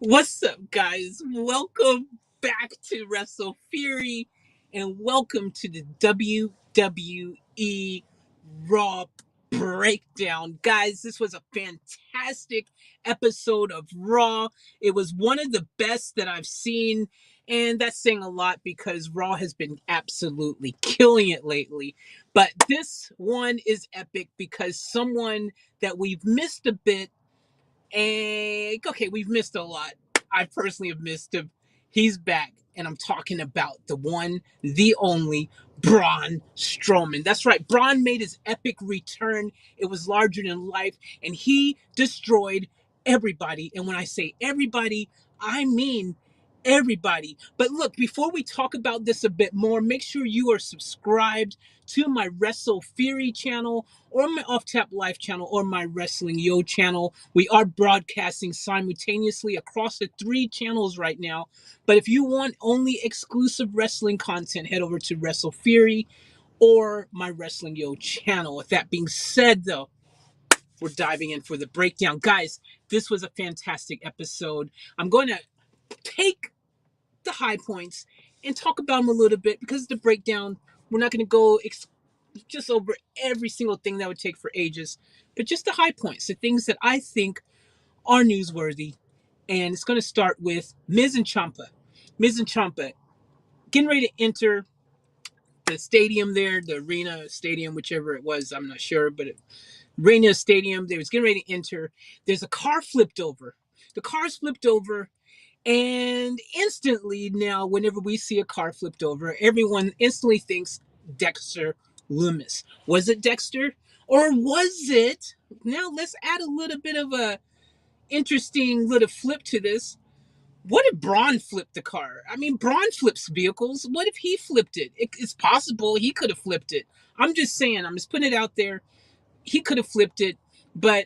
What's up, guys? Welcome back to Wrestle Fury and welcome to the WWE Raw Breakdown. Guys, this was a fantastic episode of Raw. It was one of the best that I've seen, and that's saying a lot because Raw has been absolutely killing it lately. But this one is epic because someone that we've missed a bit and okay, we've missed a lot. I personally have missed him. He's back, and I'm talking about the one, the only Braun Strowman. That's right. Braun made his epic return. It was larger than life, and he destroyed everybody. And when I say everybody, I mean everybody. But look, before we talk about this a bit more, make sure you are subscribed to my Wrestle Fury channel or my Off Tap Life channel or my Wrestling Yo channel. We are broadcasting simultaneously across the three channels right now. But if you want only exclusive wrestling content, head over to Wrestle Fury or my Wrestling Yo channel. With that being said, though, we're diving in for the breakdown. Guys, this was a fantastic episode. I'm going to take the high points and talk about them a little bit because the breakdown, we're not going to go just over every single thing that would take for ages, but just the high points, the things that I think are newsworthy. And it's going to start with Miz and Ciampa. Miz and Ciampa getting ready to enter the stadium there, the arena, stadium, whichever it was, I'm not sure, but arena, stadium, they was getting ready to enter. There's a car flipped over. The car's flipped over. And instantly now, whenever we see a car flipped over, everyone instantly thinks Dexter Loomis. Was it Dexter? Or was it? Now let's add a little bit of a interesting little flip to this. What if Braun flipped the car? I mean, Braun flips vehicles. What if he flipped it? It's possible he could have flipped it. I'm just saying, I'm just putting it out there. He could have flipped it, but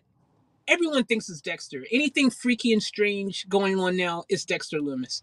everyone thinks it's Dexter. Anything freaky and strange going on now is Dexter Loomis,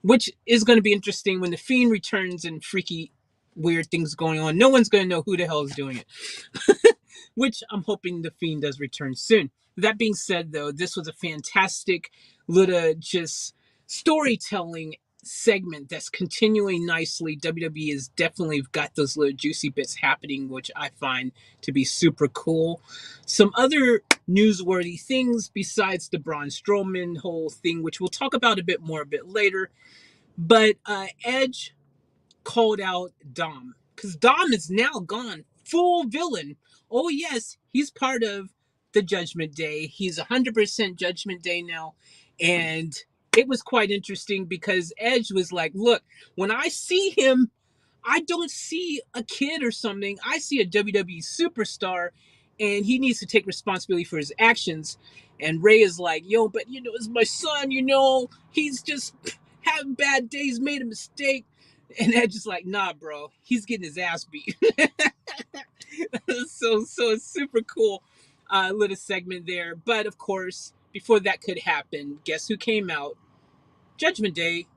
which is going to be interesting when the Fiend returns and freaky, weird things going on. No one's going to know who the hell is doing it, which I'm hoping the Fiend does return soon. That being said, though, this was a fantastic little just storytelling segment that's continuing nicely. WWE has definitely got those little juicy bits happening, which I find to be super cool. Some other newsworthy things besides the Braun Strowman whole thing, which we'll talk about a bit more a bit later. But Edge called out Dom because Dom is now gone full villain. Oh yes, he's part of the Judgment Day. He's 100% Judgment Day now, and it was quite interesting because Edge was like, "Look, when I see him, I don't see a kid or something. I see a WWE superstar, and he needs to take responsibility for his actions." And Ray is like, "Yo, but it's my son. He's just having bad days, made a mistake." And Edge is like, "Nah, bro, he's getting his ass beat." So it's super cool, little segment there. But of course, before that could happen, guess who came out? Judgment Day,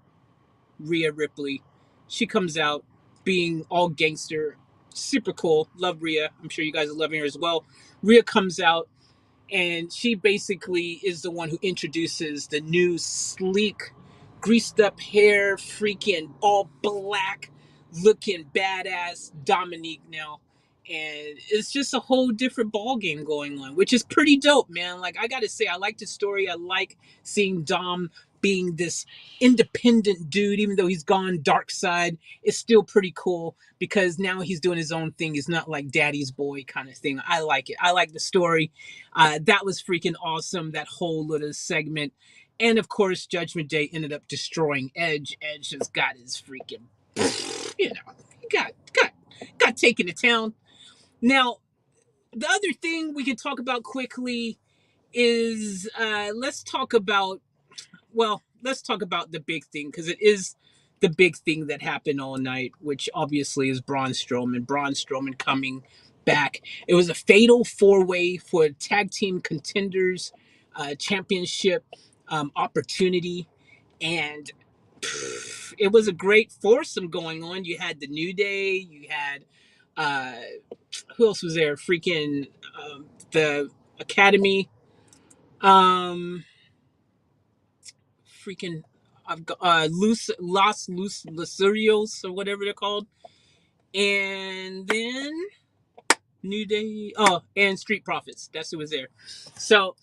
Rhea Ripley. She comes out being all gangster, super cool. Love Rhea. I'm sure you guys are loving her as well. Rhea comes out and she basically is the one who introduces the new sleek, greased up hair, freaking all black looking badass Dominique now. And it's just a whole different ball game going on, which is pretty dope, man. Like, I gotta say, I like the story. I like seeing Dom being this independent dude, even though he's gone dark side. It's still pretty cool because now he's doing his own thing. He's not like daddy's boy kind of thing. I like it. I like the story. That was freaking awesome, that whole little segment. And of course, Judgment Day ended up destroying Edge. Edge just got his freaking, he got taken to town. Now, the other thing we can talk about quickly is let's talk about the big thing because it is the big thing that happened all night, which obviously is Braun Strowman. Braun Strowman coming back. It was a fatal four-way for tag team contenders championship opportunity, and it was a great foursome going on. You had the New Day, you had uh, who else was there? Freaking the Academy. Um, freaking I've got Los Lusurios or whatever they're called, and then New Day. Oh, and Street Profits. That's who was there. So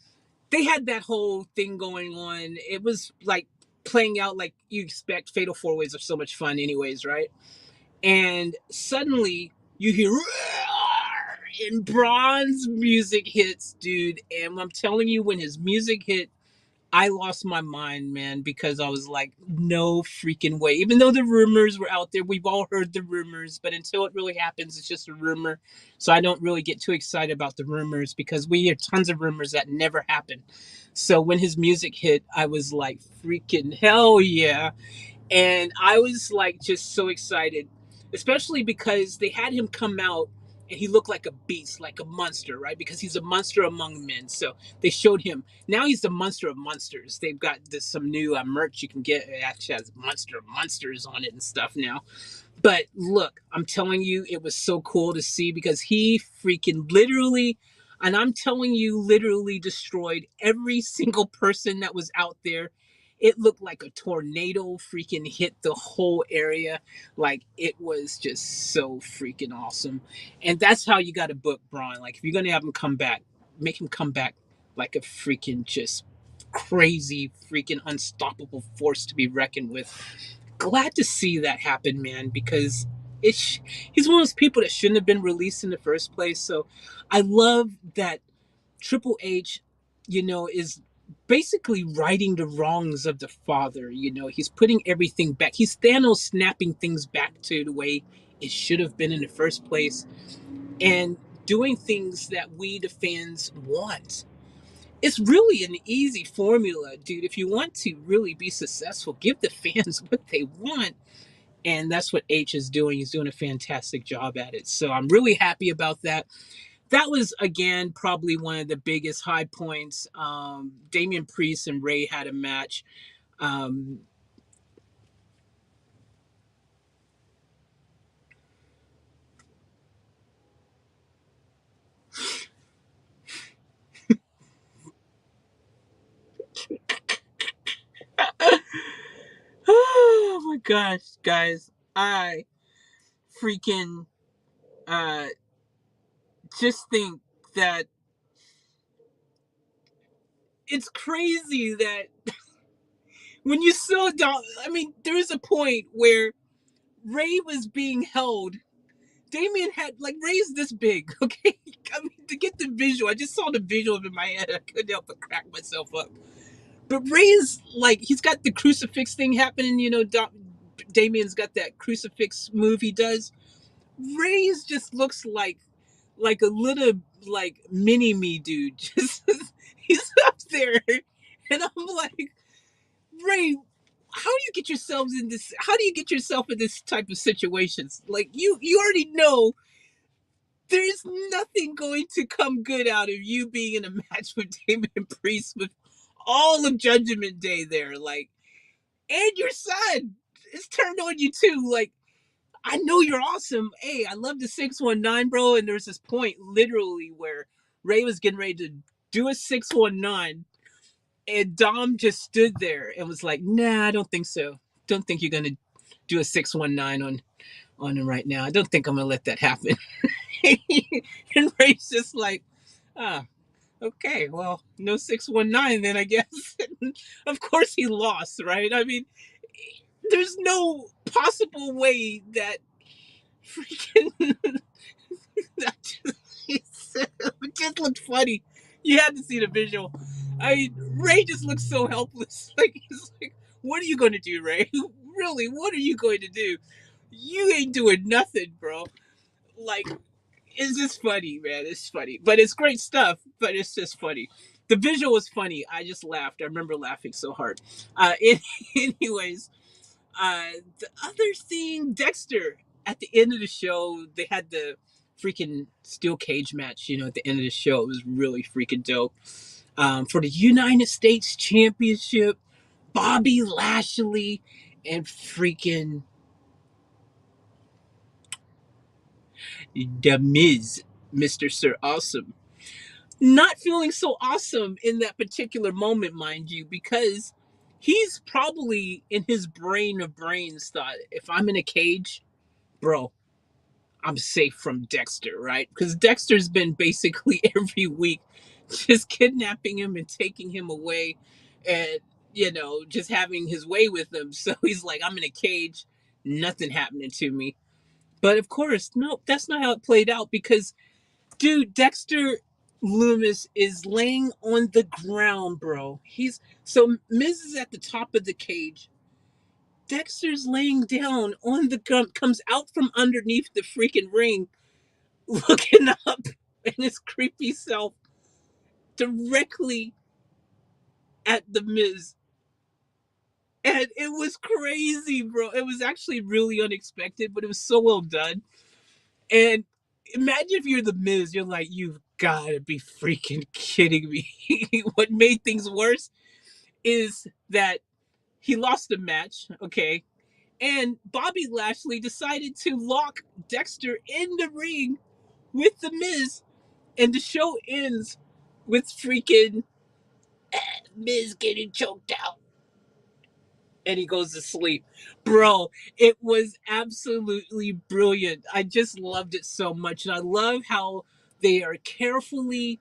they had that whole thing going on. It was like playing out like you expect. Fatal Four Ways are so much fun, anyways, right? And suddenly you hear and Braun's music hits, dude. And I'm telling you, when his music hit, I lost my mind, man, because I was like, no freaking way. Even though the rumors were out there, we've all heard the rumors, but until it really happens, it's just a rumor. So I don't really get too excited about the rumors because we hear tons of rumors that never happen. So when his music hit, I was like, freaking hell yeah. And I was like just so excited, especially because they had him come out and he looked like a beast, like a monster, right? Because he's a monster among men. So they showed him. Now he's the monster of monsters. They've got some new merch you can get. It actually has monster of monsters on it and stuff now. But look, I'm telling you, it was so cool to see because he freaking literally, and I'm telling you, literally destroyed every single person that was out there. It looked like a tornado freaking hit the whole area. Like it was just so freaking awesome. And that's how you got to book Braun. Like if you're going to have him come back, make him come back like a freaking just crazy, freaking unstoppable force to be reckoned with. Glad to see that happen, man, because he's one of those people that shouldn't have been released in the first place. So I love that Triple H, is basically righting the wrongs of the father. He's putting everything back. He's Thanos snapping things back to the way it should have been in the first place and doing things that we, the fans, want. It's really an easy formula, dude. If you want to really be successful, give the fans what they want. And that's what H is doing. He's doing a fantastic job at it. So I'm really happy about that. That was, again, probably one of the biggest high points. Damien Priest and Ray had a match. Um, oh my gosh, guys. I freaking uh, just think that it's crazy that when you saw I mean, there was a point where Ray was being held. Damien had like Ray's this big, okay? I mean, to get the visual, I just saw the visual in my head. I couldn't help but crack myself up. But Ray's like he's got the crucifix thing happening. Damien's got that crucifix move he does. Ray's just looks like a little like mini me dude. Just he's up there, and I'm like, Ray, how do you get yourselves in this? How do you get yourself in this type of situations? Like you already know there's nothing going to come good out of you being in a match with Damien Priest with all of Judgment Day there, like, and your son is turned on you too. Like, I know you're awesome. Hey, I love the 619, bro. And there's this point literally where Ray was getting ready to do a 619 and Dom just stood there and was like, nah, I don't think so. Don't think you're gonna do a 619 on him right now. I don't think I'm gonna let that happen. And Ray's just like, ah, okay, well, no 619 then, I guess. Of course he lost, right? I mean, there's no possible way that freaking that it just looked funny. You had to see the visual. I mean, Ray just looks so helpless. Like he's like, "What are you going to do, Ray? Really? What are you going to do? You ain't doing nothing, bro." Like, it's just funny, man. It's funny, but it's great stuff. But it's just funny. The visual was funny. I just laughed. I remember laughing so hard. Anyways, the other thing, Dexter, at the end of the show, they had the freaking steel cage match, at the end of the show. It was really freaking dope. For the United States Championship, Bobby Lashley and freaking The Miz, Mr. Sir Awesome. Not feeling so awesome in that particular moment, mind you, because he's probably in his brain of brains thought, if I'm in a cage, bro, I'm safe from Dexter, right? Because Dexter's been basically every week just kidnapping him and taking him away and, just having his way with him. So he's like, I'm in a cage, nothing happening to me. But of course, no, that's not how it played out because, dude, Dexter Loomis is laying on the ground, bro. So Miz is at the top of the cage. Dexter's laying down on the ground, comes out from underneath the freaking ring, looking up in his creepy self directly at the Miz. And it was crazy, bro. It was actually really unexpected, but it was so well done. And imagine if you're the Miz, you're like, you've gotta be freaking kidding me. What made things worse is that he lost the match, okay? And Bobby Lashley decided to lock Dexter in the ring with the Miz, and the show ends with freaking Miz getting choked out. And he goes to sleep. Bro, it was absolutely brilliant. I just loved it so much. And I love how they are carefully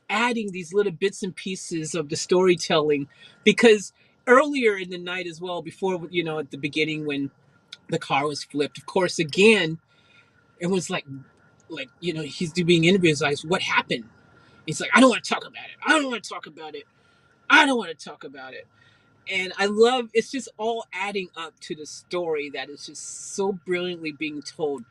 adding these little bits and pieces of the storytelling because earlier in the night as well, before, at the beginning when the car was flipped, of course, again, it was he's being interviewed. He's like, what happened? He's like, I don't want to talk about it. I don't want to talk about it. I don't want to talk about it. And I love it's just all adding up to the story that is just so brilliantly being told.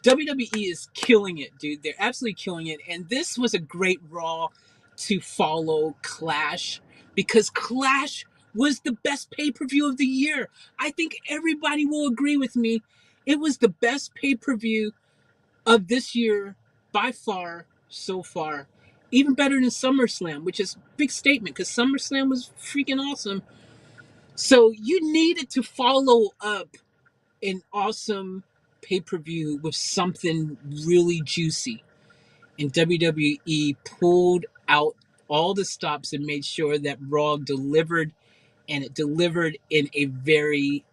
WWE is killing it, dude. They're absolutely killing it. And this was a great Raw to follow Clash because Clash was the best pay-per-view of the year. I think everybody will agree with me. It was the best pay-per-view of this year by far so far. Even better than SummerSlam, which is a big statement because SummerSlam was freaking awesome. So you needed to follow up an awesome pay per view with something really juicy. And WWE pulled out all the stops and made sure that Raw delivered, and it delivered in a very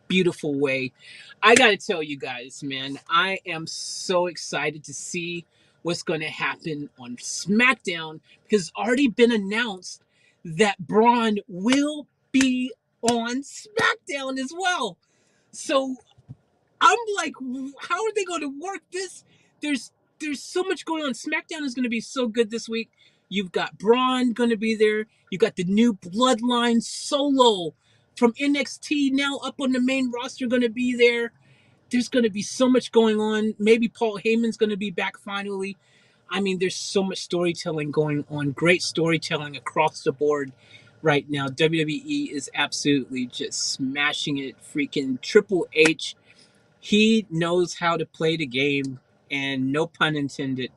beautiful way. I got to tell you guys, man, I am so excited to see what's going to happen on SmackDown because it's already been announced that Braun will be on SmackDown as well. So I'm like, how are they going to work this? There's there's so much going on. SmackDown is going to be so good this week. You've got Braun going to be there. You got the new Bloodline Solo from NXT now up on the main roster going to be there. There's going to be so much going on. Maybe Paul Heyman's going to be back finally. I mean, there's so much storytelling going on. Great storytelling across the board right now. WWE is absolutely just smashing it. Freaking Triple H, he knows how to play the game, and no pun intended,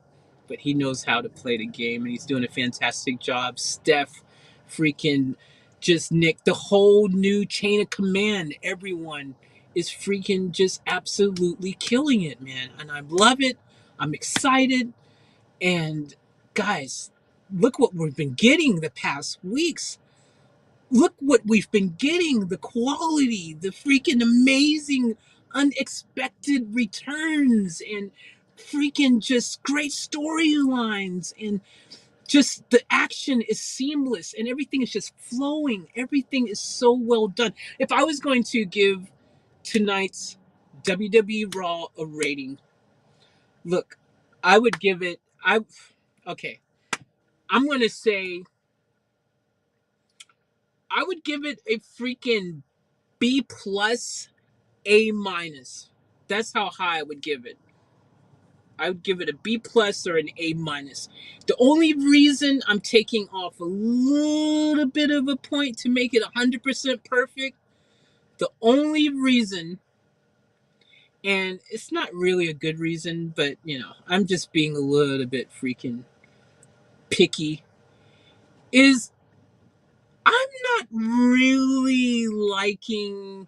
but he knows how to play the game, and he's doing a fantastic job. Steph, freaking just Nick, the whole new chain of command, everyone is freaking just absolutely killing it, man. And I love it. I'm excited. And guys, look what we've been getting the past weeks. Look what we've been getting, the quality, the freaking amazing unexpected returns and freaking just great storylines, and just the action is seamless and everything is just flowing. Everything is so well done. If I was going to give tonight's WWE Raw a rating, look, I would give it okay. I'm going to say I would give it a freaking B plus, A minus. That's how high I would give it. I would give it a B plus or an A minus. The only reason I'm taking off a little bit of a point to make it 100% perfect, the only reason, and it's not really a good reason, but I'm just being a little bit freaking picky, is I'm not really liking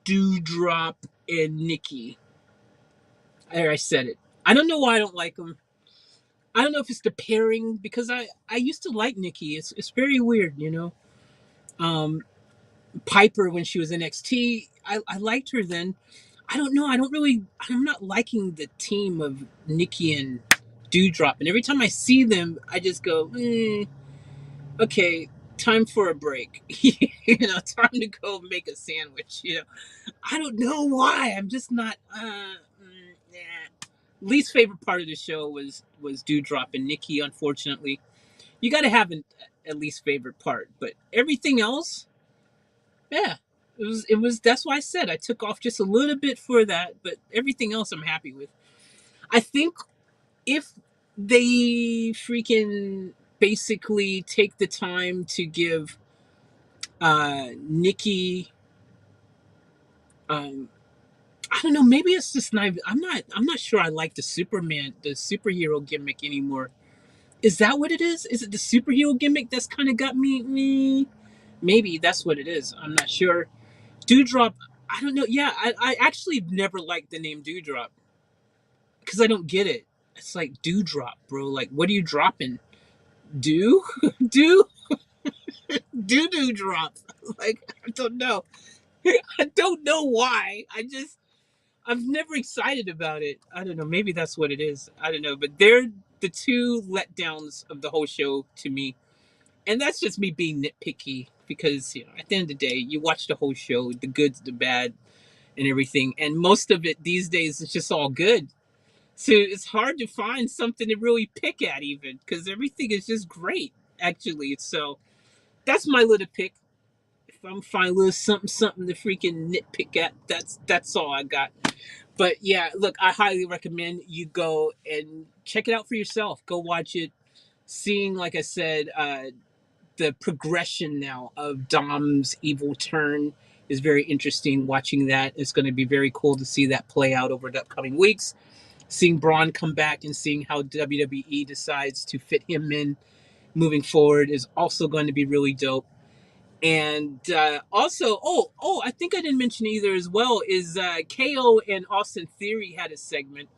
Dewdrop and Nikki. There, I said it. I don't know why I don't like them. I don't know if it's the pairing because I used to like Nikki. It's very weird. Um, Piper when she was NXT, I liked her then. I don't know. I'm not liking the team of Nikki and Dewdrop. And every time I see them, I just go, okay, time for a break. Time to go make a sandwich. I don't know why. I'm just not. Nah. Least favorite part of the show was Dewdrop and Nikki. Unfortunately, you got to have a least favorite part, but everything else, yeah, it was. That's why I said I took off just a little bit for that, but everything else I'm happy with. I think if they freaking basically take the time to give Nikki, um, I don't know, maybe it's just not. I'm not sure I like the superhero gimmick anymore. Is that what it is? Is it the superhero gimmick that's kind of got me? Maybe that's what it is. I'm not sure. Dewdrop, I don't know. Yeah, I actually never liked the name Dewdrop because I don't get it. It's like Dewdrop, bro. Like, what are you dropping? Dew? Dew? Doo drop. Like, I don't know. I don't know why. I've never excited about it. I don't know. Maybe that's what it is. I don't know. But they're the two letdowns of the whole show to me. And that's just me being nitpicky because, at the end of the day, you watch the whole show, the good, the bad, and everything. And most of it these days is just all good. So it's hard to find something to really pick at, even because everything is just great, actually. So that's my little pick. If I'm finding a little something to freaking nitpick at, that's all I got. But yeah, look, I highly recommend you go and check it out for yourself. Go watch it. Seeing, like I said, the progression now of Dom's evil turn is very interesting. Watching that, it's going to be very cool to see that play out over the upcoming weeks. Seeing Braun come back and seeing how WWE decides to fit him in moving forward is also going to be really dope. And also, I think I didn't mention either as well is KO and Austin Theory had a segment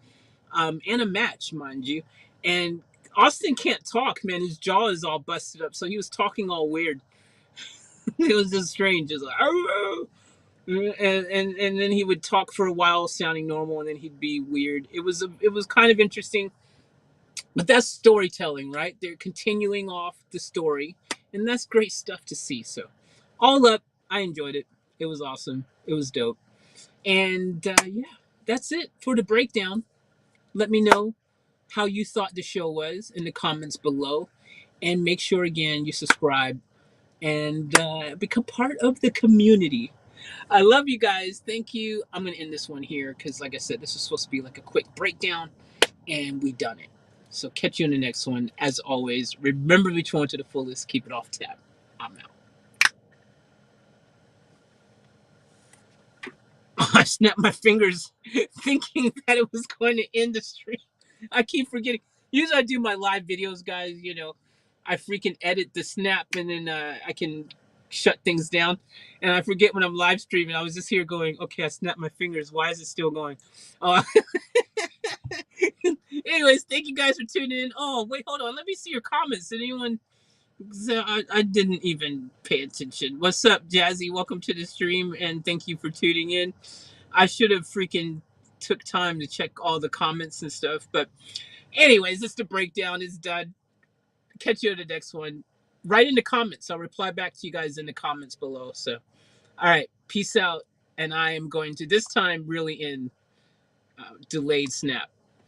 and a match, mind you. And Austin can't talk, man. His jaw is all busted up, so he was talking all weird. It was just strange. It's like, "Arr!" and then he would talk for a while, sounding normal, and then he'd be weird. It was kind of interesting, but that's storytelling, right? They're continuing off the story, and that's great stuff to see. So, all up, I enjoyed it. It was awesome. It was dope. And yeah, that's it for the breakdown. Let me know how you thought the show was in the comments below. And make sure, again, you subscribe and become part of the community. I love you guys. Thank you. I'm going to end this one here because, like I said, this is supposed to be like a quick breakdown, and we done it. So catch you in the next one. As always, remember to be true to the fullest. Keep it off tap. I'm out. I snapped my fingers thinking that it was going to end the stream. I keep forgetting. Usually I do my live videos, guys. I freaking edit the snap and then I can shut things down. And I forget when I'm live streaming. I was just here going, okay, I snapped my fingers. Why is it still going? Uh, Anyways, thank you guys for tuning in. Oh, wait, hold on. Let me see your comments. Did anyone? I didn't even pay attention. What's up, Jazzy? Welcome to the stream and thank you for tuning in. I should have freaking took time to check all the comments and stuff. But anyways, just the breakdown is done. Catch you in the next one. Write in the comments. I'll reply back to you guys in the comments below. So, all right, peace out. And I am going to this time really in delayed snap.